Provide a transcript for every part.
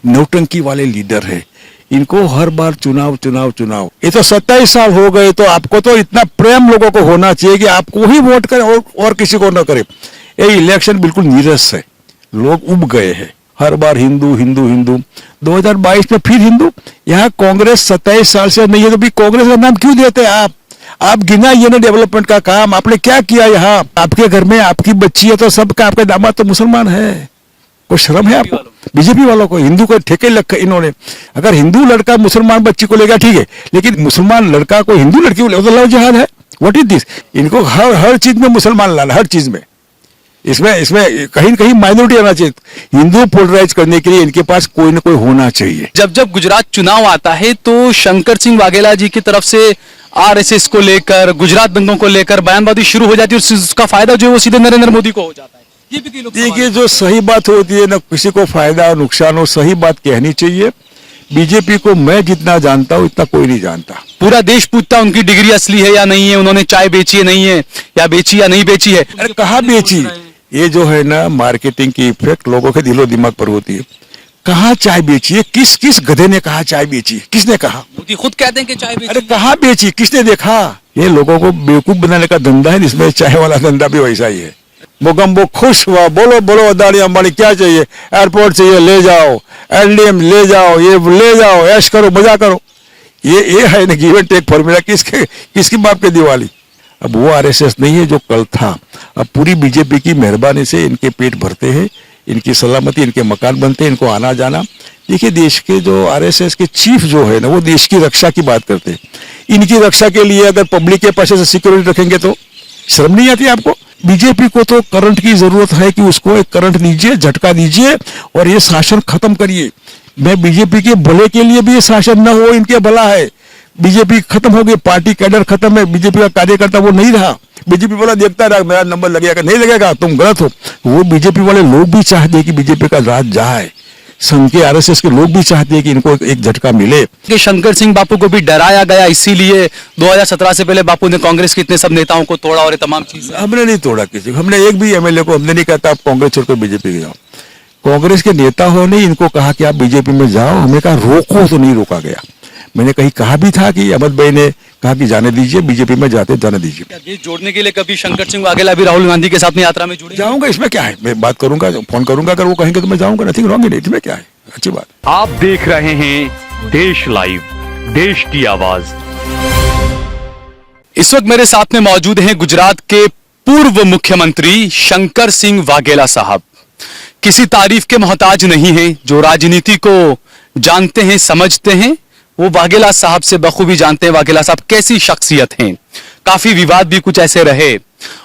नौटंकी वाले लीडर है। इनको हर बार चुनाव चुनाव चुनाव, ये तो 27 साल हो गए, तो आपको तो इतना प्रेम लोगों को होना चाहिए कि आपको ही वोट करें और किसी को न करे। ये इलेक्शन बिल्कुल नीरस है, लोग उब गए हैं, हर बार हिंदू हिंदू हिंदू। 2022 में फिर हिंदू। यहाँ कांग्रेस 27 साल से नहीं है, तो भी कांग्रेस का नाम क्यों देते हैं आप गिनाइए ना डेवलपमेंट का काम आपने क्या किया। यहाँ आपके घर में आपकी बच्ची है तो सबका, आपका दामाद तो मुसलमान है, कोई शर्म है आपको? बीजेपी वालों को हिंदू को ठेके लग इन्होंने। अगर हिंदू लड़का मुसलमान बच्ची को लेगा ठीक है, लेकिन मुसलमान लड़का को हिंदू लड़की को लेगा तो लव जिहाद है। What is this? इनको हर चीज में मुसलमान लाना, हर चीज में। इसमें कहीं न कहीं माइनॉरिटी आना चाहिए। हिंदू पोलराइज करने के लिए इनके पास कोई ना कोई होना चाहिए। जब गुजरात चुनाव आता है तो शंकर सिंह वाघेला जी की तरफ से आरएसएस को लेकर, गुजरात दंगों को लेकर बयानबाजी शुरू हो जाती है और उसका फायदा जो है वो सीधे नरेंद्र मोदी को हो जाता है। ये भी देखिए, जो सही बात होती है ना, किसी को फायदा और नुकसान हो, सही बात कहनी चाहिए। बीजेपी को मैं जितना जानता हूँ इतना कोई नहीं जानता। पूरा देश पूछता उनकी डिग्री असली है या नहीं है, उन्होंने चाय बेची है नहीं है, या बेची या नहीं बेची है। अरे कहाँ बेची? ये जो है ना, मार्केटिंग की इफेक्ट लोगों के दिलो दिमाग पर होती है। कहाँ चाय बेची है? किस गधे ने कहा चाय बेची? किसने कहा? मोदी खुद कहते हैं कि चाय बेची। अरे कहाँ बेची? किसने देखा? ये लोगों को बेवकूफ बनाने का धंधा है, जिसमें चाय वाला धंधा भी वैसा ही है। मोगम्बो खुश हुआ, बोलो बोलो अदानी अंबानी, क्या चाहिए? एयरपोर्ट चाहिए, ले जाओ। एलडीएम ले जाओ, ये ले जाओ, ऐश करो, मजा करो। ये है ना गिव एंड टेक फॉर्मूला। किसकी बाप की दिवाली? अब वो आरएसएस नहीं है जो कल था। अब पूरी बीजेपी की मेहरबानी से इनके पेट भरते हैं, इनकी सलामती, इनके मकान बनते हैं, इनको आना जाना। देखिए, देश के जो आरएसएस के चीफ जो है ना, वो देश की रक्षा की बात करते हैं। इनकी रक्षा के लिए अगर पब्लिक के पैसे से सिक्योरिटी रखेंगे तो शर्म नहीं आती आपको? बीजेपी को तो करंट की जरूरत है कि उसको एक करंट दीजिए, झटका दीजिए और ये शासन खत्म करिए। मैं बीजेपी के भले के लिए भी ये शासन न हो, इनके भला है। बीजेपी खत्म हो गई, पार्टी कैडर खत्म है, बीजेपी का कार्यकर्ता वो नहीं रहा। बीजेपी वाला देखता रहा मेरा नंबर लगेगा, नहीं लगेगा तुम गलत हो। वो बीजेपी वाले लोग भी चाहते हैं कि बीजेपी का राज जाए। संघ के आरएसएस के लोग भी चाहते हैं कि इनको एक झटका मिले। कि शंकर सिंह बापू को भी डराया गया, इसीलिए 2017 से पहले बापू ने कांग्रेस के इतने सब नेताओं को तोड़ा और ये तमाम चीजें। हमने नहीं तोड़ा किसी को। हमने एक भी एमएलए को हमने नहीं कहता आप कांग्रेस छोड़कर बीजेपी में जाओ। कांग्रेस के नेता हो नहीं इनको कहा कि आप बीजेपी में जाओ, हमने कहा रोको, तो नहीं रोका गया। मैंने कहीं कहा भी था कि अहमद भाई ने कहा कि जाने दीजिए, बीजेपी में जाते जाने दीजिए। देश जोड़ने के लिए कभी शंकर सिंह वाघेला भी राहुल गांधी के साथ में यात्रा में जुड़े? जाऊंगा, इसमें क्या है? मैं बात करूंगा, फोन करूंगा, अगर वो कहेंगे तो मैं जाऊंगा। नथिंग रॉन्ग इन इट, इसमें क्या है? अच्छी बात। आप देख रहे हैं देश लाइव, देश की आवाज। इस वक्त मेरे साथ में मौजूद हैं गुजरात के पूर्व मुख्यमंत्री शंकर सिंह वाघेला साहब। किसी तारीफ के मोहताज नहीं है, जो राजनीति को जानते हैं, समझते हैं, वो वाघेला साहब से बखूबी जानते हैं वाघेला साहब कैसी शख्सियत हैं। काफी विवाद भी कुछ ऐसे रहे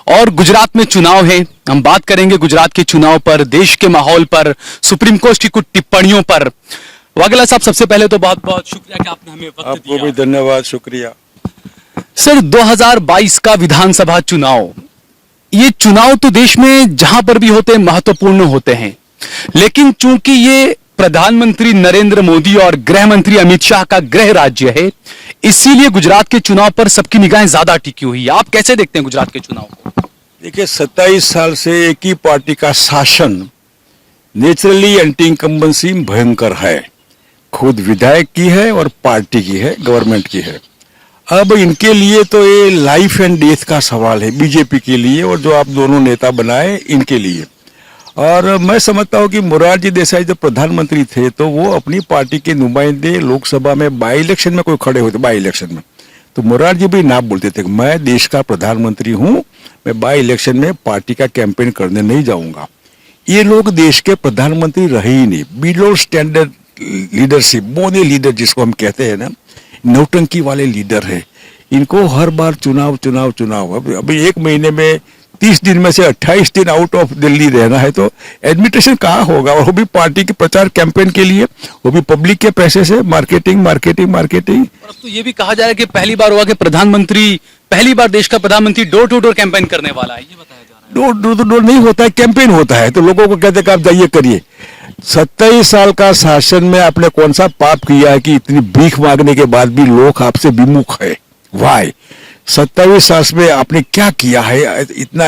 और गुजरात में चुनाव है, हम बात करेंगे गुजरात के चुनाव पर, देश के माहौल पर, सुप्रीम कोर्ट की कुछ टिप्पणियों पर। वाघेला साहब, सबसे पहले तो बहुत बहुत शुक्रिया कि आपने हमें वक्त दिया। आपको भी धन्यवाद, शुक्रिया। सर, 2022 का विधानसभा चुनाव, ये चुनाव तो देश में जहां पर भी होते हैं महत्वपूर्ण होते हैं, लेकिन चूंकि ये प्रधानमंत्री नरेंद्र मोदी और गृह मंत्री अमित शाह का गृह राज्य है, इसीलिए गुजरात के चुनाव पर सबकी निगाहें ज्यादा टिकी हुई है। आप कैसे देखते हैं गुजरात के चुनाव को? देखिए, 27 साल से एक ही पार्टी का शासन, नेचुरली एंटी इनकम्बेंसी भयंकर है। खुद विधायक की है और पार्टी की है, गवर्नमेंट की है। अब इनके लिए तो ये लाइफ एंड डेथ का सवाल है, बीजेपी के लिए और जो आप दोनों नेता बनाए इनके लिए। और मैं समझता हूं कि मोरारजी देसाई जब प्रधानमंत्री थे तो वो अपनी पार्टी के नुमाइंदे लोकसभा में बाई इलेक्शन में कोई खड़े होते, बाई इलेक्शन में तो मोरारजी भी ना बोलते थे मैं देश का प्रधानमंत्री हूं, मैं बाई इलेक्शन में पार्टी का कैंपेन करने नहीं जाऊंगा। ये लोग देश के प्रधानमंत्री रहे ही नहीं, बिलो स्टैंडर्ड लीडरशिप, बोने लीडर जिसको हम कहते हैं ना, नौटंकी वाले लीडर है। इनको हर बार चुनाव चुनाव चुनाव। अभी एक महीने में 30 दिन में से 28 दिन आउट ऑफ दिल्ली रहना है तो एडमिनिस्ट्रेशन कहाँ होगा? और वो भी पार्टी के प्रचार कैंपेन के लिए, वो भी पब्लिक के पैसे से, मार्केटिंग मार्केटिंग मार्केटिंग। अब तो ये भी कहा जा रहा है कि पहली बार हुआ कि प्रधानमंत्री, पहली बार देश का प्रधानमंत्री डोर टू डोर कैंपेन करने वाला है, ये बताया जा रहा है। डोर टू डोर नहीं होता है, कैंपेन होता है। तो लोगों को कहते हैं कि आप जाइए करिए। 27 साल का शासन में आपने कौन सा पाप किया है कि इतनी भीख मांगने के बाद भी लोग आपसे विमुख है? वाई 27 साल में आपने क्या किया है? इतना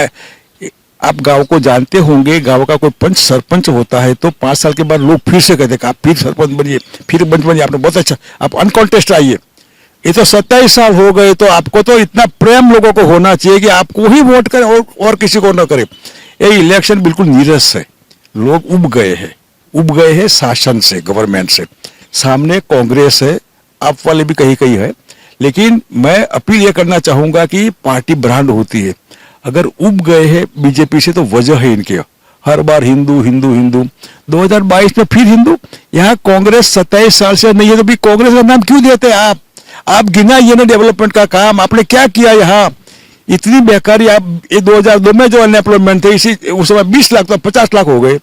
आप गांव को जानते होंगे, गांव का कोई पंच सरपंच होता है तो 5 साल के बाद लोग फिर से कहते हैं आप फिर सरपंच बनिए, फिर पंच बनिए, आपने बहुत अच्छा, आप अनकॉन्टेस्ट आइए। ये तो 27 साल हो गए, तो आपको तो इतना प्रेम लोगों को होना चाहिए कि आपको ही वोट करें और किसी को ना करें। ये इलेक्शन बिल्कुल नीरस है, लोग उब गए हैं शासन से, गवर्नमेंट से। सामने कांग्रेस है, आप वाले भी कहीं कहीं है, लेकिन मैं अपील ये करना चाहूंगा कि पार्टी ब्रांड होती है। अगर उब गए हैं बीजेपी से तो वजह है इनके, हर बार हिंदू हिंदू हिंदू, 2022 में फिर हिंदू। यहाँ कांग्रेस 27 साल से नहीं है तो भी कांग्रेस का नाम क्यों देते हैं आप गिनाइए ना डेवलपमेंट का काम आपने क्या किया यहाँ, इतनी बेकारी। आप ये 2002 में जो अनएम्प्लॉयमेंट थे, इसी उस समय 20 लाख तो 50 लाख हो गए,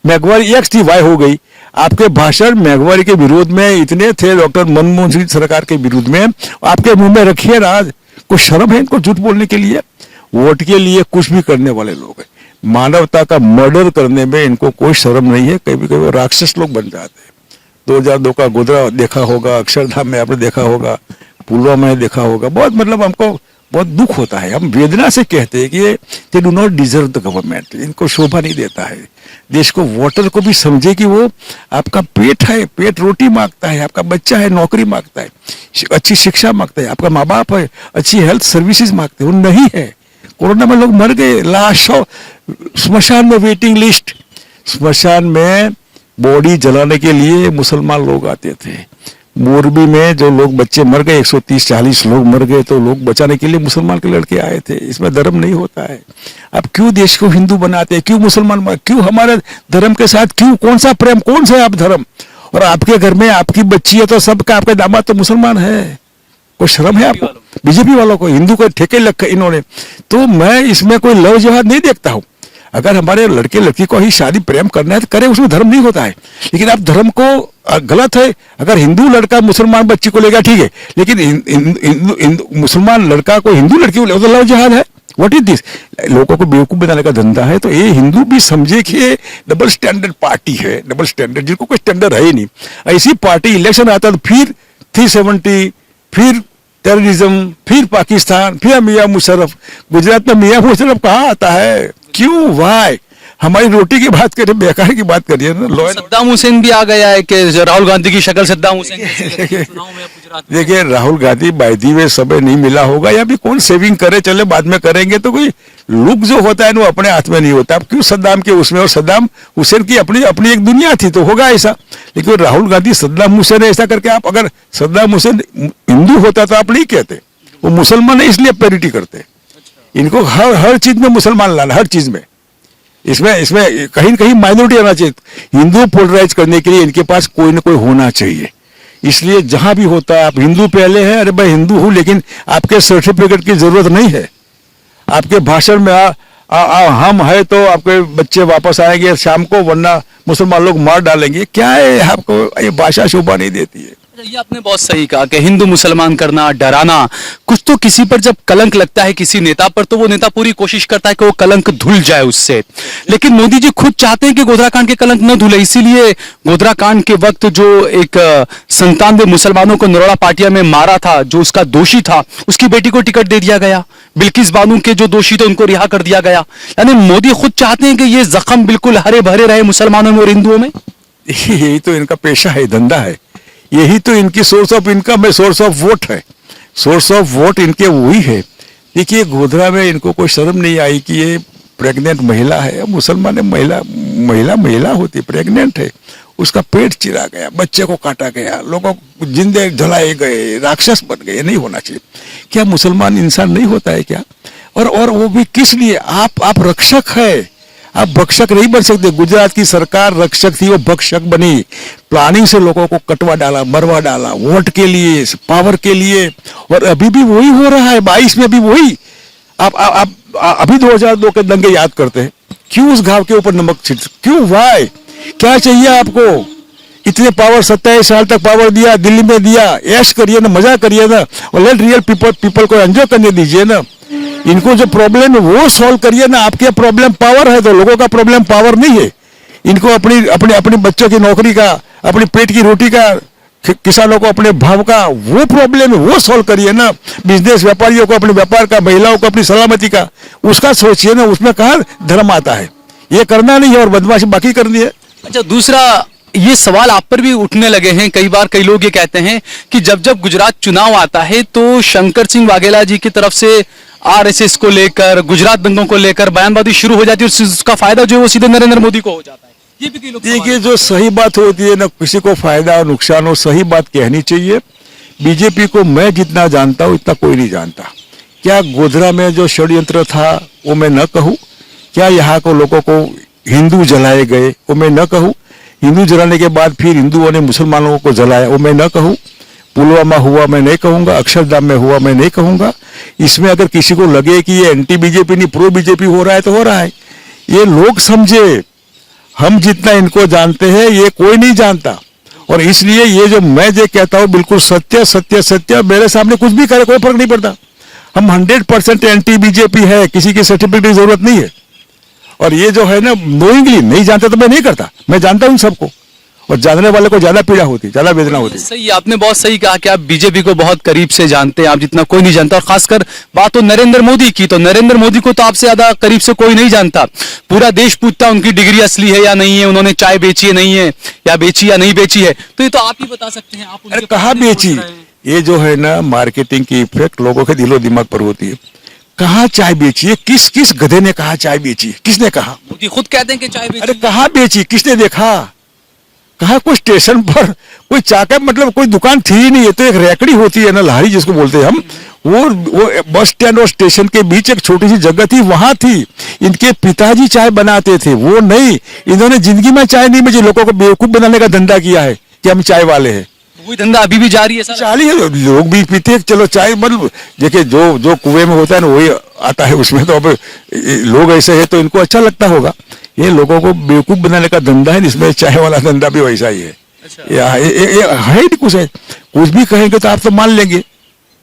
महंगाई एक्स थी वाई हो गई। आपके भाषण महंगाई के विरोध में इतने थे, डॉक्टर मनमोहन सिंह सरकार के विरोध में, आपके मुंह में रखिए ना, कुछ शर्म है इनको झूठ बोलने के लिए? वोट के लिए कुछ भी करने वाले लोग हैं, मानवता का मर्डर करने में इनको कोई शर्म नहीं है, कभी कभी राक्षस लोग बन जाते हैं। 2002 का गोधरा देखा होगा, अक्षरधाम में आपने देखा होगा, पुलवामा में देखा होगा, बहुत मतलब हमको बहुत दुख होता है, हम वेदना से कहते हैं कि they do not deserve the government, इनको शोभा नहीं देता है। देश को, वोटर को भी समझे कि वो आपका पेट है, पेट रोटी मांगता है, आपका बच्चा है नौकरी मांगता है, अच्छी शिक्षा मांगता है, आपका माँ बाप है अच्छी हेल्थ सर्विसेज मांगते हैं, वो नहीं है। कोरोना में लोग मर गए, लाशों, स्मशान में वेटिंग लिस्ट, स्मशान में बॉडी जलाने के लिए मुसलमान लोग आते थे। मोरबी में जो लोग बच्चे मर गए, 130-40 लोग मर गए, तो लोग बचाने के लिए मुसलमान के लड़के आए थे। इसमें धर्म नहीं होता है। आप क्यों देश को हिंदू बनाते हैं, क्यों मुसलमान, क्यों हमारे धर्म के साथ, क्यों, कौन सा प्रेम, कौन सा आप धर्म? और आपके घर में आपकी बच्ची है तो सबका, आपके दामाद तो मुसलमान है, कोई शर्म है आपको? बीजेपी वालों को हिंदू को ठेके लग इन्होंने। तो मैं इसमें कोई लव जिहाद नहीं देखता हूं। अगर हमारे लड़के लड़की को ही शादी प्रेम करना है तो करे, उसमें धर्म नहीं होता है। लेकिन आप धर्म को गलत है, अगर हिंदू लड़का मुसलमान बच्ची को लेगा ठीक है, लेकिन मुसलमान लड़का को हिंदू लड़की को लेगा तो लव जिहाद है। What is this? लोगों को बेवकूफ बनाने का धंधा है। तो ये हिंदू भी समझे कि ये डबल स्टैंडर्ड पार्टी है, डबल स्टैंडर्ड, जिनको कोई स्टैंडर्ड है ही नहीं। ऐसी पार्टी इलेक्शन आता तो फिर 370, फिर टेररिज्म, फिर पाकिस्तान, फिर मियां मुशर्रफ। गुजरात में मियां मुशर्रफ कहाँ आता है? क्यों, वाई? हमारी रोटी की बात करिए, बेकार की बात करिए ना। सद्दाम हुसैन भी आ गया है कि राहुल गांधी की शक्ल सद्दाम हुसैन चुनाव में गुजरात में। देखिए, राहुल गांधी बायदी में समय नहीं मिला होगा, या भी कौन सेविंग करे, चले बाद में करेंगे, तो कोई लुक जो होता है वो अपने हाथ में नहीं होता। अब क्यों सद्दाम के उसमें, और सद्दाम हुसैन की अपनी अपनी एक दुनिया थी, तो होगा ऐसा। लेकिन राहुल गांधी सद्दाम हुसैन ऐसा करके, आप अगर सद्दाम हुसैन हिंदू होता तो आप नहीं कहते, वो मुसलमान है इसलिए पैरिटी करते। इनको हर चीज में मुसलमान लाना, हर चीज में। इसमें कहीं न कहीं माइनॉरिटी आना चाहिए। हिंदू पोलराइज करने के लिए इनके पास कोई ना कोई होना चाहिए। इसलिए जहां भी होता है, आप हिंदू पहले हैं, अरे भाई हिंदू हूं, लेकिन आपके सर्टिफिकेट की जरूरत नहीं है। आपके भाषण में हम है तो आपके बच्चे वापस आएंगे शाम को, वरना मुसलमान लोग मार डालेंगे। क्या है, आपको ये भाषा शोभा नहीं देती है। ये आपने बहुत सही कहा कि हिंदू मुसलमान करना, डराना, कुछ तो किसी पर जब कलंक लगता है किसी नेता पर, तो वो नेता पूरी कोशिश करता है कि वो कलंक धुल जाए उससे। लेकिन मोदी जी खुद चाहते हैं कि गोधरा कांड के कलंक न धुले, इसीलिए गोधरा कांड के वक्त जो एक 97 मुसलमानों को नरोड़ा पाटिया में मारा था, जो उसका दोषी था, उसकी बेटी को टिकट दे दिया गया। बिल्किस बानू के जो दोषी थे उनको रिहा कर दिया गया। यानी मोदी खुद चाहते हैं कि ये जख्म बिल्कुल हरे भरे रहे मुसलमानों में और हिंदुओं में। यही तो इनका पेशा है, धंधा है, यही तो इनकी सोर्स ऑफ इनकम है, सोर्स ऑफ वोट है। सोर्स ऑफ वोट इनके वही है। देखिए, गोधरा में इनको कोई शर्म नहीं आई कि ये प्रेग्नेंट महिला है। मुसलमान महिला होती, प्रेग्नेंट है, उसका पेट चिरा गया, बच्चे को काटा गया, लोगों को जिंदे जलाए गए, राक्षस बन गए। नहीं होना चाहिए। क्या मुसलमान इंसान नहीं होता है क्या? और वो भी किस लिए? आप रक्षक है, आप भक्षक नहीं बन सकते। गुजरात की सरकार रक्षक थी, वो भक्षक बनी। प्लानिंग से लोगों को कटवा डाला, मरवा डाला, वोट के लिए, पावर के लिए। और अभी भी वही हो रहा है, 22 में भी वही। आप अभी 2002 के दंगे याद करते हैं। क्यों उस घाव के ऊपर नमक छिड़क, क्यों, वाई? क्या चाहिए आपको? इतने पावर, 27 साल तक पावर दिया, दिल्ली में दिया, ऐश करिए ना, मजा करिए ना, और लेट रियल पीपल को एंजॉय करने दीजिए ना। इनको जो प्रॉब्लम है वो सॉल्व करिए ना। आपके प्रॉब्लम पावर है, तो लोगों का प्रॉब्लम पावर नहीं है। इनको अपनी बच्चों की नौकरी का, अपनी पेट की रोटी का किसानों को अपने भाव का वो प्रॉब्लम है वो सॉल्व करिए ना। बिजनेस व्यापारियों को अपने व्यापार का, महिलाओं को अपनी सलामती का, उसका सोचिए ना। उसमें कहाँ धर्म आता है? ये करना नहीं है और बदमाशी बाकी करनी है। अच्छा, दूसरा ये सवाल आप पर भी उठने लगे हैं कई बार। कई लोग ये कहते हैं कि जब जब गुजरात चुनाव आता है तो शंकर सिंह वाघेला जी की तरफ से आरएसएस को लेकर, गुजरात दंगों को लेकर बयानबाजी शुरू हो जाती है और उसका फायदा जो है वो सीधे नरेंद्र मोदी को हो जाता है। ये भी कई लोग देखिए, जो सही बात होती है ना, किसी को फायदा और नुकसान हो, सही बात कहनी चाहिए। बीजेपी को मैं जितना जानता हूँ इतना कोई नहीं जानता। क्या गोधरा में जो षड्यंत्र था वो मैं न कहूँ, क्या यहाँ को लोगों को हिंदू जलाए गए वो मैं न कहूँ, हिंदू जलाने के बाद फिर हिंदुओं ने मुसलमानों को जलाया वो मैं न कहूँ, पुलवामा हुआ मैं नहीं कहूंगा, अक्षरधाम में हुआ मैं नहीं कहूंगा। इसमें अगर किसी को लगे कि ये एंटी बीजेपी नहीं प्रो बीजेपी हो रहा है तो हो रहा है। ये लोग समझे, हम जितना इनको जानते हैं ये कोई नहीं जानता। और इसलिए ये जो मैं जो कहता हूँ बिल्कुल सत्य सत्य सत्य, मेरे सामने कुछ भी करे कोई फर्क नहीं पड़ता। हम 100% एंटी बीजेपी है, किसी के सर्टिफिकेट की जरूरत नहीं है। और ये जो है ना, नोइंगली नहीं जानता तो मैं नहीं करता, मैं जानता हूँ सबको। और जानने वाले को ज्यादा पीड़ा होती, ज्यादा वेदना होती। सही, आपने बहुत सही कहा कि आप बीजेपी को बहुत करीब से जानते हैं, आप जितना कोई नहीं जानता। और खासकर बात हो नरेंद्र मोदी की, तो नरेंद्र मोदी को तो आपसे ज्यादा करीब से कोई नहीं जानता। पूरा देश पूछता उनकी डिग्री असली है या नहीं है, उन्होंने चाय बेची है नहीं है, या बेची या नहीं बेची है। तो ये तो आप ही बता सकते हैं। आप अरे कहाँ बेची? ये जो है ना, मार्केटिंग की इफेक्ट लोगों के दिलो दिमाग पर होती है। कहाँ चाय बेची है? किस किस गधे ने कहा चाय बेची? किसने कहा? मोदी खुद कहते हैं कि चाय बेची। अरे कहाँ बेची? किसने देखा? कहा कोई स्टेशन पर कोई चाय का मतलब कोई दुकान थी ही नहीं। है तो एक रेकड़ी होती है ना, लारी जिसको बोलते हैं हम, वो बस स्टैंड और स्टेशन के बीच एक छोटी सी जगह थी, वहां थी। इनके पिताजी चाय बनाते थे, वो नहीं। इन्होंने जिंदगी में चाय नहीं बेची, लोगों को बेवकूफ बनाने का धंधा किया है कि हम चाय वाले हैं। वही धंधा अभी भी जारी है सर। चाली है, लोग भी पीते हैं। चलो चाय मतलब देखिए, जो जो कुएं में होता है ना वही आता है उसमें। तो अब लोग ऐसे है तो इनको अच्छा लगता होगा। ये लोगों को बेवकूफ बनाने का धंधा है, जिसमें चाय वाला धंधा भी वैसा ही है। अच्छा। ये है ही कुछ है। कुछ भी कहेंगे तो आप तो मान लेंगे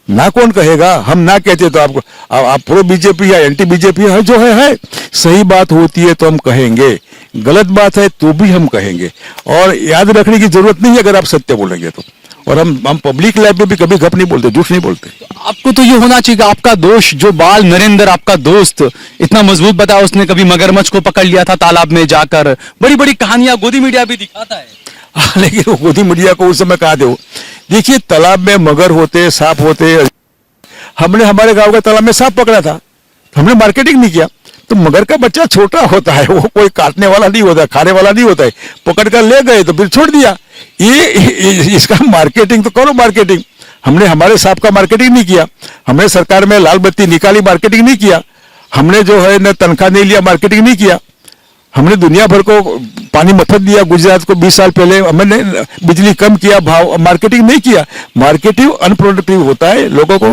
ना, कौन कहेगा? हम ना कहते तो आपको आप प्रो बीजेपी या एंटी बीजेपी है, जो है। सही बात होती है तो हम कहेंगे, गलत बात है तो भी हम कहेंगे। और याद रखने की जरूरत नहीं है अगर आप सत्य बोलेंगे तो। और हम पब्लिक लाइफ में भी कभी गप नहीं बोलते, झूठ नहीं बोलते। आपको तो ये होना चाहिए कि आपका दोष, जो बाल नरेंद्र आपका दोस्त इतना मजबूत बताया, उसने कभी मगरमच्छ को पकड़ लिया था तालाब में जाकर। बड़ी बड़ी कहानियां गोदी मीडिया भी दिखाता है। लेकिन वो गोदी मीडिया को उस समय कहा दो। देखिए, तालाब में मगर होते, सांप होते। हमने हमारे गांव के तालाब में सांप पकड़ा था, हमने मार्केटिंग नहीं किया। तो मगर का बच्चा छोटा होता है, वो कोई काटने वाला नहीं होता, खाने वाला नहीं होता है। पकड़ कर ले गए तो फिर छोड़ दिया। ये इसका मार्केटिंग तो करो, मार्केटिंग। हमने हमारे सांप का मार्केटिंग नहीं किया, हमने सरकार में लाल बत्ती निकाली, मार्केटिंग नहीं किया। हमने जो है न तनख्वाह नहीं लिया, मार्केटिंग नहीं किया। हमने दुनिया भर को पानी मुफ्त दिया, गुजरात को 20 साल पहले हमने बिजली कम किया, भाव, मार्केटिंग नहीं किया। मार्केटिंग अनप्रोडक्टिव होता है, लोगों को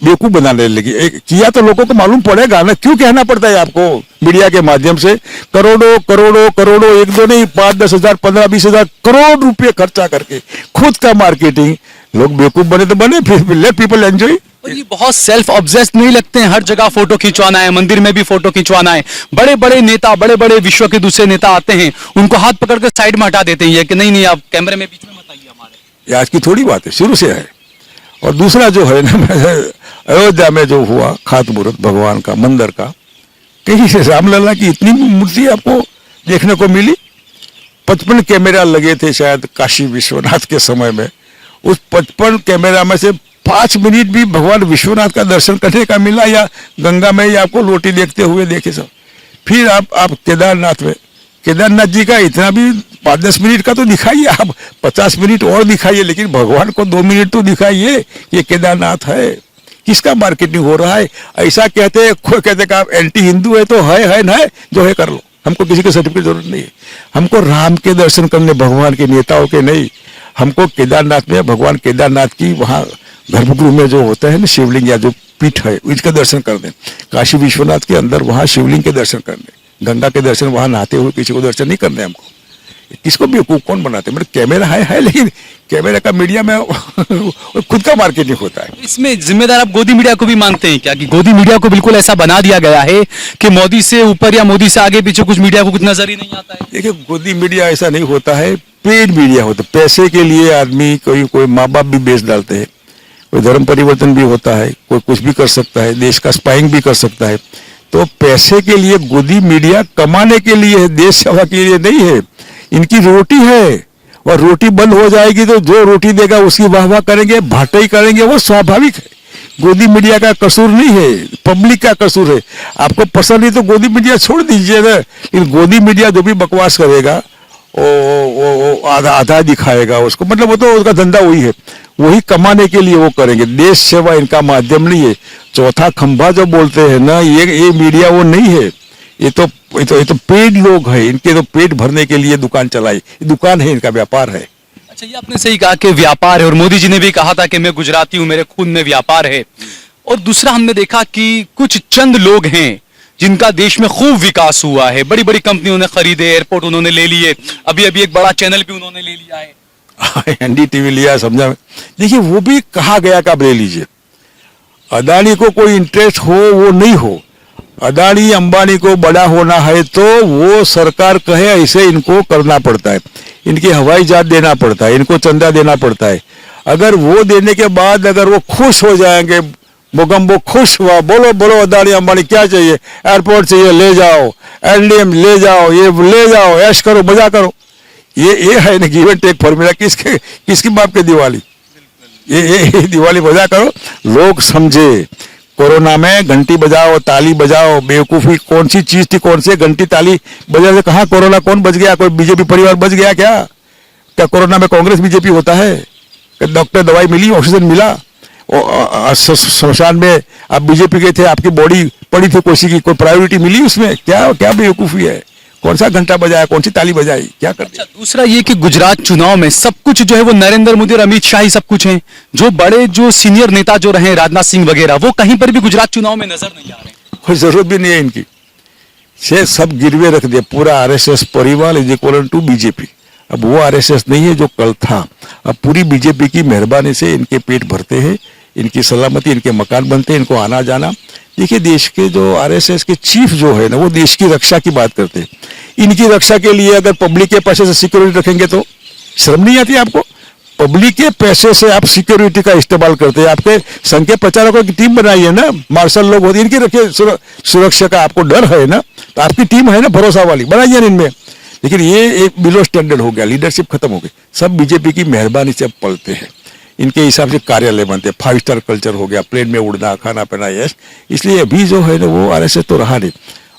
बेवकूफ बनाने लगी। किया तो लोगों को मालूम पड़ेगा ना, क्यों कहना पड़ता है आपको मीडिया के माध्यम से? करोड़ों करोड़ों करोड़ों, एक दो नहीं, 5-10 हजार, 15-20 हजार करोड़ रुपए खर्चा करके खुद का मार्केटिंग। लोग बेवकूफ बने तो बने, फिर लेट पीपल एंजॉय। और ये बहुत सेल्फ ऑब्सेस्ड नहीं लगते हैं? हर जगह फोटो खिंचवाना है, मंदिर में भी फोटो खिंचवाना है। बड़े बड़े नेता, बड़े बड़े विश्व के दूसरे नेता आते हैं, उनको हाथ पकड़कर साइड में हटा देते हैं कि नहीं नहीं, आप कैमरे में बीच में मत आइए हमारे। ये आज की थोड़ी बात है, शुरू से है। और दूसरा जो है ना, अयोध्या में जो हुआ खातमुहूर्त भगवान का, मंदिर का, कहीं से रामलला की इतनी मूर्ति आपको देखने को मिली। 55 कैमरा लगे थे शायद काशी विश्वनाथ के समय में। उस 55 कैमरा में से 5 मिनट भी भगवान विश्वनाथ का दर्शन करने का मिला, या गंगा में ही आपको लोटी देखते हुए देखे सब। फिर आप केदारनाथ में, केदारनाथ जी का इतना भी 5-10 मिनट का तो दिखाइए, आप 50 मिनट और दिखाइए, लेकिन भगवान को 2 मिनट तो दिखाइए। ये केदारनाथ है। किसका मार्केटिंग हो रहा है? ऐसा कहते हैं, कोई कहते कि आप एंटी हिंदू है तो है ना, जो है कर लो, हमको किसी के सर्टिफिकेट जरूरत नहीं है। हमको राम के दर्शन करने, भगवान के, नेताओं के नहीं। हमको केदारनाथ में भगवान केदारनाथ की वहाँ गर्भगृह में जो होता है ना शिवलिंग या जो पीठ है, इसका दर्शन कर दें। काशी विश्वनाथ के अंदर वहाँ शिवलिंग के दर्शन करने, गंगा के दर्शन वहाँ नहाते हुए किसी को दर्शन नहीं करने हमको। किसको बेवकूफ कौन बनाते हैं? मतलब कैमरा है लेकिन कैमरा का मीडिया में खुद का मार्केटिंग होता है। इसमें जिम्मेदार आप गोदी मीडिया को भी मानते हैं क्या, कि गोदी मीडिया को बिल्कुल ऐसा बना दिया गया है कि मोदी से ऊपर या मोदी से आगे पीछे कुछ मीडिया को कुछ नजर ही नहीं आता है? देखिए, गोदी मीडिया ऐसा नहीं होता है, पेड मीडिया होता है। पैसे के लिए आदमी कोई माँ बाप भी बेच डालते हैं, कोई धर्म परिवर्तन भी होता है, कोई कुछ भी कर सकता है, देश का स्पाइंग भी कर सकता है। तो पैसे के लिए गोदी मीडिया कमाने के लिए है, देश सेवा के लिए नहीं है। इनकी रोटी है और रोटी बंद हो जाएगी तो जो रोटी देगा उसकी वाह वाह करेंगे, भाटाई करेंगे, वो स्वाभाविक है। गोदी मीडिया का कसूर नहीं है, पब्लिक का कसूर है। आपको पसंद नहीं तो गोदी मीडिया छोड़ दीजिए ना। लेकिन गोदी मीडिया जो भी बकवास करेगा वो आधा दिखाएगा उसको, मतलब वो तो उसका धंधा वही है, वही कमाने के लिए वो करेंगे। देश सेवा इनका माध्यम नहीं है। चौथा खंभा जो बोलते हैं ना, ये मीडिया वो नहीं है। ये तो पेड लोग हैं, इनके तो पेट भरने के लिए दुकान चलाई, दुकान है, इनका व्यापार है। अच्छा, ये आपने सही कहा कि व्यापार है, और मोदी जी ने भी कहा था कि मैं गुजराती हूं, मेरे खून में व्यापार है। और दूसरा हमने देखा कि कुछ चंद लोग हैं जिनका देश में खूब विकास हुआ है, बड़ी बड़ी कंपनियों ने खरीदे, एयरपोर्ट उन्होंने ले लिए, अभी अभी एक बड़ा चैनल भी उन्होंने ले लिया है, एनडीटीवी लिया, समझा। देखिए, वो भी कहा गया कि आप ले लीजिए। अदानी को कोई इंटरेस्ट हो वो नहीं हो, अदानी अंबानी को बड़ा होना है तो वो सरकार कहे ऐसे इनको करना पड़ता है, इनकी हवाई जहाज देना पड़ता है, इनको चंदा देना पड़ता है। अगर वो देने के बाद अगर वो खुश हो जाएंगे, भूकंपो खुश हुआ, बोलो बोलो अदानी अंबानी क्या चाहिए, एयरपोर्ट चाहिए ले जाओ, एलडीएम ले जाओ, ये ले जाओ, ऐश करो, मजा करो। ये है ना गिव एंड टेक फॉर्मूला। किसकी बाप की दिवाली? ये दिवाली मजा करो, लोग समझे। कोरोना में घंटी बजाओ, ताली बजाओ, बेवकूफी कौन सी चीज थी, कौन सी घंटी ताली बजा से कहा कोरोना कौन बच गया? कोई बीजेपी परिवार बच गया क्या? क्या कोरोना में कांग्रेस बीजेपी होता है? डॉक्टर दवाई मिली, ऑक्सीजन मिला? शमशान में आप बीजेपी के थे, आपकी बॉडी पड़ी थी कोसी की, कोई प्रायोरिटी मिली उसमें? क्या बेवकूफी है? कौन सा घंटा बजाया, कौन सी ताली बजाई, क्या कर दिया? अच्छा, दूसरा ये कि गुजरात चुनाव में सब कुछ जो है वो नरेंद्र मोदी और अमित शाह ही सब कुछ हैं। जो बड़े जो सीनियर नेता जो रहे, राजनाथ सिंह वगैरह, वो कहीं पर भी गुजरात चुनाव में नजर नहीं आ रहे। कोई जरूरत भी नहीं है इनकी, से सब गिरवे रख दिया। पूरा आरएसएस परिवार इज इक्वल टू बीजेपी। अब वो आरएसएस नहीं है जो कल था, अब पूरी बीजेपी की मेहरबानी से इनके पेट भरते हैं, इनकी सलामती, इनके मकान बनते हैं, इनको आना जाना। देखिए, देश के जो आरएसएस के चीफ जो है ना, वो देश की रक्षा की बात करते हैं। इनकी रक्षा के लिए अगर पब्लिक के पैसे से सिक्योरिटी रखेंगे तो शर्म नहीं आती आपको? पब्लिक के पैसे से आप सिक्योरिटी का इस्तेमाल करते हैं। आपके संघ के प्रचारकों की टीम बनाई है ना, मार्शल लोग होते हैं, इनकी रखिए सुरक्षा का। आपको डर है ना, तो आपकी टीम है ना भरोसा वाली, बनाइए ना इनमें। लेकिन ये एक बिलो स्टैंडर्ड हो गया, लीडरशिप खत्म हो गई। सब बीजेपी की मेहरबानी से अब पलते हैं, इनके हिसाब से कार्यालय बनते हैं, 5 स्टार कल्चर हो गया, प्लेन में उड़ना, खाना पीना, यश। इसलिए अभी जो है ना वो आरएसएस तो रहा नहीं।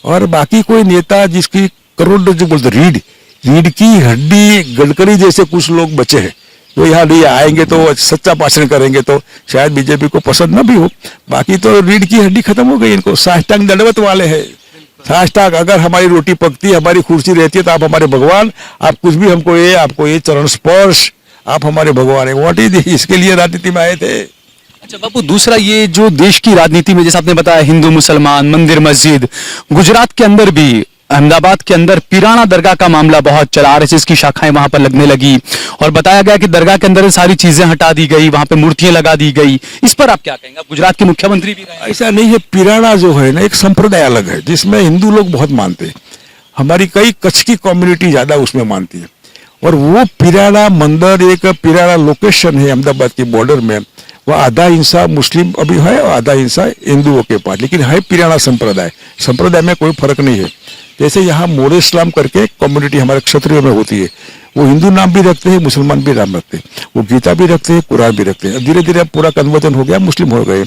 और बाकी कोई नेता जिसकी करोड़ जो बोलते, रीढ़ की हड्डी गडकरी जैसे कुछ लोग बचे हैं, जो यहाँ नहीं आएंगे तो सच्चा भाषण करेंगे तो शायद बीजेपी को पसंद न भी हो। बाकी तो रीढ़ की हड्डी खत्म हो गई, इनको साष्टांग दंडवत वाले हैं। साष्टांग, अगर हमारी रोटी पकती, हमारी कुर्सी रहती है तो आप हमारे भगवान, आप कुछ भी हमको ये, आपको ये चरण स्पर्श, आप हमारे भगवान है। व्हाट इज, इसके लिए राजनीति में आए थे। अच्छा बापू, दूसरा ये जो देश की राजनीति में जैसे आपने बताया, हिंदू मुसलमान, मंदिर मस्जिद, गुजरात के अंदर भी, अहमदाबाद के अंदर पिराना दरगाह का मामला बहुत चला, आरएसएस की शाखाएं वहां पर लगने लगी और बताया गया कि दरगाह के अंदर सारी चीजें हटा दी गई, वहां पे मूर्तियां लगा दी गई। इस पर आप क्या कहेंगे? आप गुजरात के मुख्यमंत्री भी रहे। ऐसा नहीं है, पिराना जो है ना एक संप्रदाय अलग है जिसमें हिंदू लोग बहुत मानते हैं। हमारी कई कच्छ की कम्युनिटी ज्यादा उसमें मानती है। और वो पिराना मंदिर एक पिराना लोकेशन है अहमदाबाद के बॉर्डर में, वह आधा हिस्सा मुस्लिम अभी है और आधा हिस्सा हिंदुओं के पास, लेकिन है पिराना संप्रदाय में कोई फर्क नहीं है। जैसे यहाँ मोरे इस्लाम करके कम्युनिटी हमारे क्षत्रियों में होती है, वो हिंदू नाम भी रखते हैं, मुसलमान भी नाम रखते हैं, वो गीता भी रखते हैं, कुरान भी रखते हैं। धीरे धीरे अब पूरा कन्वर्जन हो गया, मुस्लिम हो गए।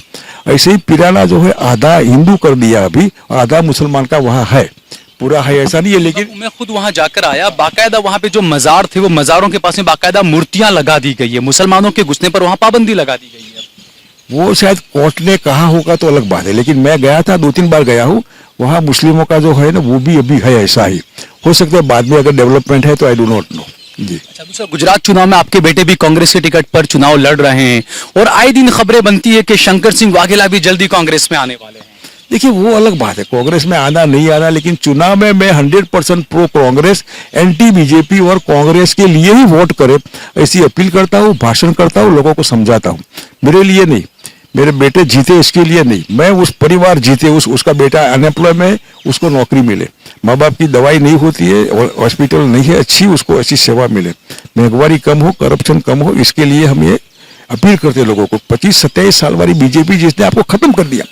ऐसे ही पिराना जो है आधा हिंदू कर दिया अभी, आधा मुसलमान का वहाँ है, पूरा है ऐसा नहीं है। लेकिन मैं खुद वहां जाकर आया, बाकायदा वहां पे जो मजार थे, वो मजारों के पास में बाकायदा मूर्तियां लगा दी गई है, मुसलमानों के घुसने पर वहां पाबंदी लगा दी गई है। वो शायद कोर्ट ने कहा होगा तो अलग बात है, लेकिन मैं गया था, 2-3 बार गया हूँ, वहाँ मुस्लिमों का जो है ना वो भी अभी है ऐसा ही। हो सकता है बाद में अगर डेवलपमेंट है तो आई डू नॉट नो जी। अच्छा, दूसरा गुजरात चुनाव में आपके बेटे भी कांग्रेस के टिकट पर चुनाव लड़ रहे हैं और आए दिन खबरें बनती है कि शंकर सिंह वाघेला भी जल्दी कांग्रेस में आने वाले हैं। देखिए वो अलग बात है, कांग्रेस में आना नहीं आना, लेकिन चुनाव में मैं 100% प्रो कांग्रेस, एंटी बीजेपी और कांग्रेस के लिए ही वोट करे, ऐसी अपील करता हूँ, भाषण करता हूँ, लोगों को समझाता हूँ। मेरे लिए नहीं, मेरे बेटे जीते इसके लिए नहीं, मैं उस परिवार जीते, उसका बेटा अनएम्प्लॉय में है, उसको नौकरी मिले, माँ बाप की दवाई नहीं होती है और हॉस्पिटल नहीं है अच्छी, उसको अच्छी सेवा मिले, महंगाई कम हो, करप्शन कम हो, इसके लिए हम ये अपील करते लोगों को। 25-27 साल वाली बीजेपी जिसने आपको खत्म कर दिया,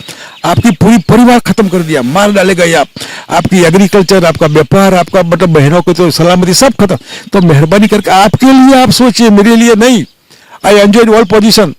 आपकी पूरी परिवार खत्म कर दिया, मार डाले गए आप, आपकी एग्रीकल्चर, आपका व्यापार, आपका मतलब बहनों को तो सलामती सब खत्म। तो मेहरबानी करके आपके लिए आप सोचिए, मेरे लिए नहीं। आई एंजॉय ऑल पोजीशन,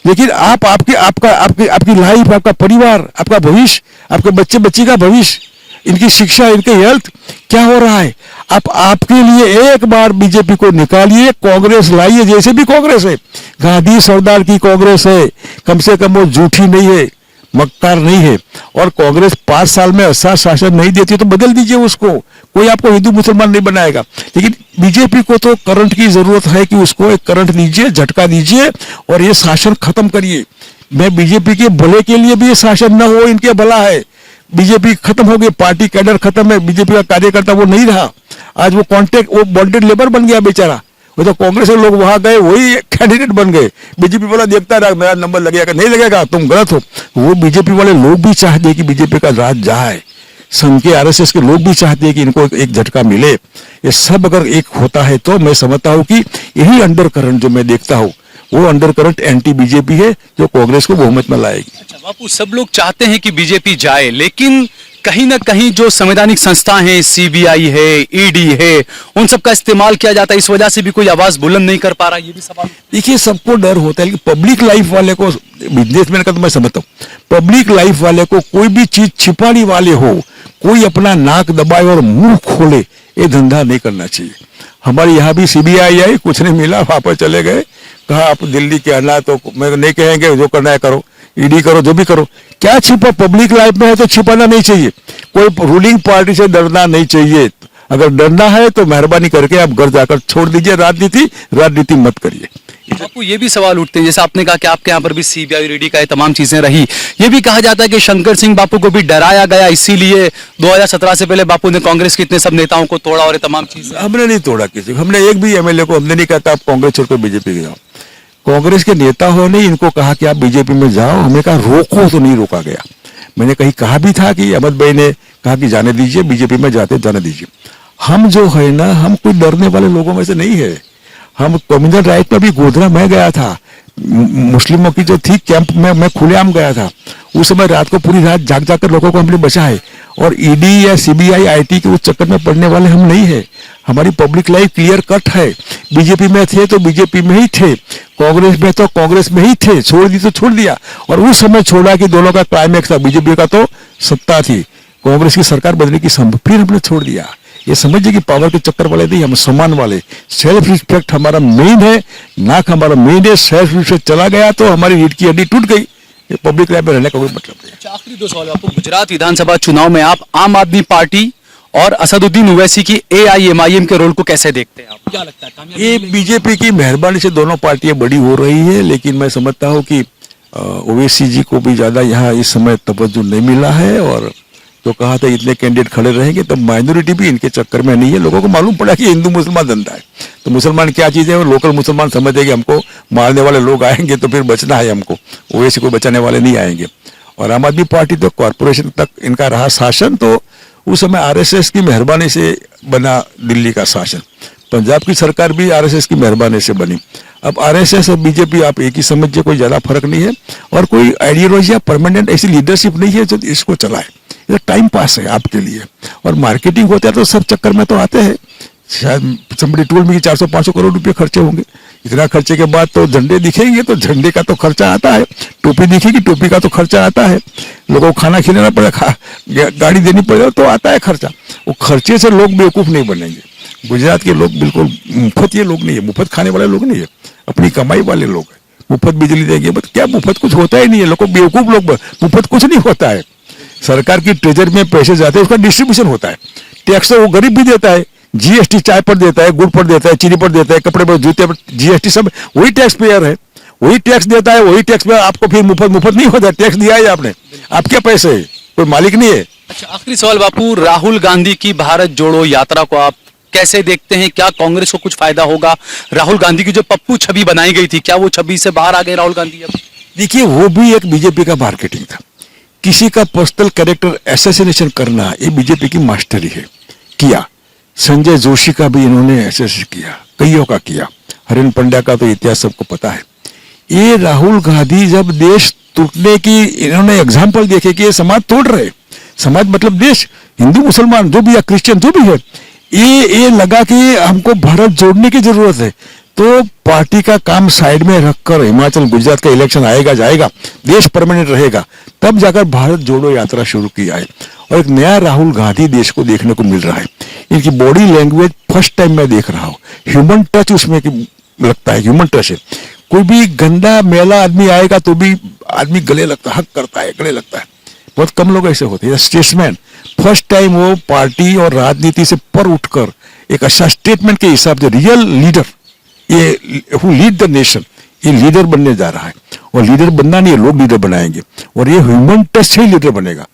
लेकिन आप आपकी लाइफ, आपका परिवार, आपका भविष्य, आपके बच्चे बच्ची का भविष्य, इनकी शिक्षा, इनके हेल्थ क्या हो रहा है, आप आपके लिए एक बार बीजेपी को निकालिए, कांग्रेस लाइए, जैसे भी कांग्रेस है, गांधी सरदार की कांग्रेस है, कम से कम वो झूठी नहीं है, मक्कार नहीं है। और कांग्रेस 5 साल में अच्छा शासन नहीं देती तो बदल दीजिए उसको, कोई आपको हिंदू मुसलमान नहीं बनाएगा। लेकिन बीजेपी को तो करंट की जरूरत है कि उसको एक करंट दीजिए, झटका दीजिए और ये शासन खत्म करिए। मैं बीजेपी के भले के लिए भी ये शासन न हो, इनके भला है। बीजेपी खत्म हो गई, पार्टी कैडर खत्म है, बीजेपी का कार्यकर्ता वो नहीं रहा, आज वो बॉन्डेड लेबर बन गया बेचारा। वो तो कांग्रेस के लोग वहां गए, वही कैंडिडेट बन गए, बीजेपी वाला देखता रहा मेरा नंबर लगेगा नहीं लगेगा, तुम गलत हो। वो बीजेपी वाले लोग भी चाहते हैं कि बीजेपी का राज जाए, संघ के आरएसएस के लोग भी चाहते हैं कि इनको एक झटका मिले। ये सब अगर एक होता है तो मैं समझता हूँ कि यही अंडर करंट जो मैं देखता हूँ वो अंडर करंट एंटी बीजेपी है, जो कांग्रेस को बहुमत में लाएगी। अच्छा बापू, सब लोग चाहते हैं कि बीजेपी जाए, लेकिन कहीं ना कहीं जो संवैधानिक संस्थाएं हैं, सीबीआई है, ईडी है, उन सब का इस्तेमाल किया जाता है, इस वजह से भी कोई आवाज बुलंद नहीं कर पा रहा, ये भी सवाल। देखिए सबको डर होता है, लेकिन पब्लिक लाइफ वाले को, बिजनेसमैन का तो मैं समझता हूँ, पब्लिक लाइफ वाले को कोई भी चीज छिपाने वाले हो, कोई अपना नाक दबाए और मुंह खोले, ये धंधा नहीं करना चाहिए। हमारे यहाँ भी सीबीआई आई, कुछ नहीं मिला, वापस चले गए, कहा आप दिल्ली के आना तो मैं नहीं कहेंगे, जो करना है करो, ईडी करो, जो भी करो। क्या छिपा, पब्लिक लाइफ में है तो छिपाना नहीं चाहिए, कोई रूलिंग पार्टी से डरना नहीं चाहिए। अगर डरना है तो मेहरबानी करके आप घर जाकर छोड़ दीजिए राजनीति मत करिए। बापू ये भी सवाल उठते हैं, जैसे आपने कहा कि आपके यहाँ पर भी सीबीआई और ईडी का ये तमाम चीजें रही, ये भी कहा जाता है कि शंकर सिंह बापू को भी डराया गया, इसीलिए 2017 से पहले बापू ने कांग्रेस के इतने सब नेताओं को तोड़ा और ये तमाम चीजें। हमने नहीं तोड़ा किसी को, हमने एक भी एमएलए को हमने नहीं कहता आप कांग्रेस छोड़कर बीजेपी के जाओ। कांग्रेस के नेता हो नहीं, इनको कहा कि आप बीजेपी में जाओ, हमने कहा रोको तो नहीं रोका गया। मैंने कहीं कहा भी था कि अहमद भाई ने कहा कि जाने दीजिए, बीजेपी में जाते जाने दीजिए। हम जो है ना, हम कोई डरने वाले लोगों में से नहीं है। हम कम्युनल राइट में भी गोधरा में गया था, मुस्लिमों की जो थी कैंप में मैं खुलेआम गया था, उस समय रात को पूरी रात जाग जाकर लोगों को हमने बचा है। और ईडी या सीबीआई आईटी के उस चक्कर में पड़ने वाले हम नहीं है। हमारी पब्लिक लाइफ क्लियर कट है, बीजेपी में थे तो बीजेपी में ही थे, कांग्रेस में तो कांग्रेस में ही थे, छोड़ दी तो छोड़ दिया। और उस समय छोड़ा कि दोनों का क्लाइमैक्स था, बीजेपी का तो सत्ता थी, कांग्रेस की सरकार बदलने की फिर हमने छोड़ दिया। ये समझिए कि पावर के चक्कर वाले नहीं, हम सम्मान वाले, सेल्फ रिस्पेक्ट हमारा मेन है, नाक हमारा मेन है। सेल्फ रिस्पेक्ट चला गया तो हमारी रीढ़ की हड्डी टूट गई, ये पब्लिक लाइफ में रहने का कोई मतलब नहीं। आखिरी 2 सवाल आपको, गुजरात विधानसभा चुनाव में आप आम आदमी पार्टी और असदुद्दीन ओवैसी की AIMIM के रोल को कैसे देखते हैं आप, क्या लगता है? ये बीजेपी की मेहरबानी से दोनों पार्टियां बड़ी हो रही है, लेकिन मैं समझता हूँ कि ओवैसी जी को भी ज्यादा यहाँ इस समय तवज्जो नहीं मिला है। और जो कहा था इतने कैंडिडेट खड़े रहेंगे, तब माइनॉरिटी भी इनके चक्कर में नहीं है। लोगों को मालूम पड़ा कि हिंदू मुसलमान धंधा है, तो मुसलमान क्या चीज है, वो लोकल मुसलमान समझते कि हमको मारने वाले लोग आएंगे तो फिर बचना है हमको, ओवैसी को बचाने वाले नहीं आएंगे। और आम आदमी पार्टी तो कॉर्पोरेशन तक इनका रहा शासन, तो उस समय आरएसएस की मेहरबानी से बना दिल्ली का शासन, पंजाब की सरकार भी आरएसएस की मेहरबानी से बनी। अब आरएसएस और बीजेपी आप एक ही समझिए, कोई ज्यादा फर्क नहीं है। और कोई आइडियोलॉजी या परमानेंट ऐसी लीडरशिप नहीं है जो इसको चलाए, ये टाइम पास है आपके लिए। और मार्केटिंग होता है तो सब चक्कर में तो आते हैं, शायद somebody told me कि 400-500 करोड़ रुपए खर्चे होंगे। इतना खर्चे के बाद तो झंडे दिखेंगे तो झंडे का तो खर्चा आता है, टोपी दिखेगी टोपी का तो खर्चा आता है, लोगों को खाना खिलाना पड़ेगा, गाड़ी देनी पड़ेगा तो आता है खर्चा। वो खर्चे से लोग बेवकूफ नहीं बनेंगे। गुजरात के लोग बिल्कुल मुफ्त ये लोग नहीं है, मुफ्त खाने वाले लोग नहीं है, अपनी कमाई वाले लोग है। मुफ्त बिजली देंगे, बट क्या मुफ्त कुछ होता ही नहीं है, लोग बेवकूफ लोग, मुफ्त कुछ नहीं होता है। सरकार की ट्रेजर में पैसे जाते हैं, उसका डिस्ट्रीब्यूशन होता है, टैक्स वो गरीब भी देता है, जीएसटी चाय पर देता है, गुड़ पर देता है, चीनी पर देता है, कपड़े पर, जूते पर, जीएसटी सब वही टैक्स पेयर है, वही टैक्स देता है, वही टैक्स में आपको फिर मुफ्त नहीं होता, टैक्स दिया है आपने, आप क्या पैसे है, कोई मालिक नहीं है। अच्छा, आखिरी सवाल बापू, राहुल गांधी की भारत जोड़ो यात्रा को आप कैसे देखते हैं? क्या कांग्रेस को कुछ फायदा होगा? राहुल गांधी की जो पप्पू छवि बनाई गई थी, क्या वो छवि से बाहर आ गए राहुल गांधी अब? देखिए, वो भी एक बीजेपी का मार्केटिंग था। किसी का पर्सनल कैरेक्टर एसेसिनेशन करना ये बीजेपी की मास्टरी है। किया, संजय जोशी का भी इन्होंने एसेसिनेशन किया, कईयों का किया, हरिन पंड्या का तो इतिहास सबको पता है। ये राहुल गांधी जब देश टूटने की इन्होंने एग्जाम्पल देखे कि ये समाज तोड़ रहे, समाज मतलब देश, हिंदू मुसलमान जो भी है, क्रिश्चियन जो भी है, ये लगा कि हमको भारत जोड़ने की जरूरत है। तो पार्टी का काम साइड में रखकर हिमाचल गुजरात का इलेक्शन आएगा जाएगा, देश परमानेंट रहेगा, तब जाकर भारत जोड़ो यात्रा शुरू की है। और एक नया राहुल गांधी देश को देखने को मिल रहा है। इनकी बॉडी लैंग्वेज फर्स्ट टाइम मैं देख रहा हूँ, ह्यूमन टच उसमें लगता है, ह्यूमन टच है। कोई भी गंदा मेला आदमी आएगा तो भी आदमी गले लगता है, हक करता है, गले लगता है। बहुत कम लोग ऐसे होते हैं। स्टेट्समैन फर्स्ट टाइम वो पार्टी और राजनीति से पर उठकर एक अच्छा स्टेटमेंट के हिसाब से रियल लीडर, ये हु लीड द नेशन, ये लीडर बनने जा रहा है। और लीडर बनना नहीं है, लोग लीडर बनाएंगे, और ये ह्यूमन टच से ही लीडर बनेगा।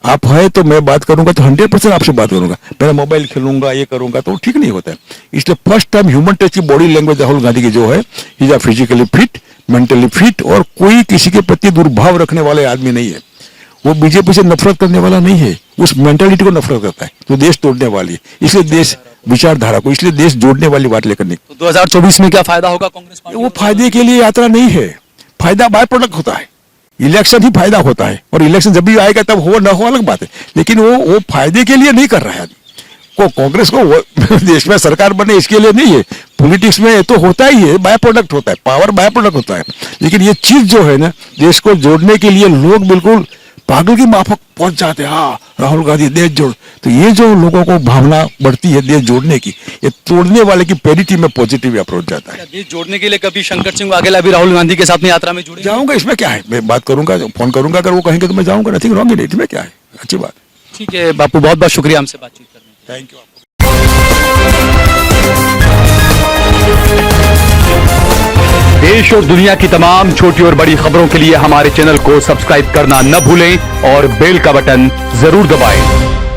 आप है तो मैं बात करूंगा तो 100% आपसे बात करूंगा, मेरा मोबाइल खेलूंगा, ये करूंगा, तो ठीक नहीं होता है। इसलिए फर्स्ट टाइम ह्यूमन टच की बॉडी लैंग्वेज राहुल गांधी की जो है, is a physically fit, mentally fit, और कोई किसी के प्रति दुर्भाव रखने वाले आदमी नहीं है। वो बीजेपी से नफरत करने वाला नहीं है, उस मेंटालिटी को नफरत करता है जो देश तोड़ने वाली है। इसलिए देश विचारधारा को, इसलिए देश जोड़ने वाली बात लेकर नहीं। तो 2024 में क्या फायदा होगा कांग्रेस पार्टी? वो फायदे के लिए यात्रा नहीं है, फायदा बाय प्रोडक्ट होता है। इलेक्शन ही फायदा होता है, और इलेक्शन जब भी आएगा तब हो ना हो अलग बात है, लेकिन वो फायदे के लिए नहीं कर रहा है आदमी को। कांग्रेस को देश में सरकार बने इसके लिए नहीं है। पॉलिटिक्स में तो होता ही है, बाय प्रोडक्ट होता है, पावर बाय प्रोडक्ट होता है। लेकिन ये चीज जो है ना, देश को जोड़ने के लिए लोग बिल्कुल पागल की माफक पहुंच जाते हैं। हाँ, राहुल गांधी देश जोड़, तो ये जो लोगों को भावना बढ़ती है देश जोड़ने की, ये तोड़ने वाले की पेरिटी में पॉजिटिव अप्रोच जाता है। देश जोड़ने के लिए कभी शंकर सिंह वाघेला भी राहुल गांधी के साथ में यात्रा में जुड़े? जाऊंगा, इसमें क्या है, मैं बात करूंगा, फोन करूंगा, अगर वो कहेंगे तो मैं जाऊंगा, नथिंग रॉन्ग इन इट, इसमें क्या है, अच्छी बात। ठीक है बापू, बहुत बहुत शुक्रिया हमसे बातचीत करने। Thank you. देश और दुनिया की तमाम छोटी और बड़ी खबरों के लिए हमारे चैनल को सब्सक्राइब करना न भूलें और बेल का बटन जरूर दबाएं।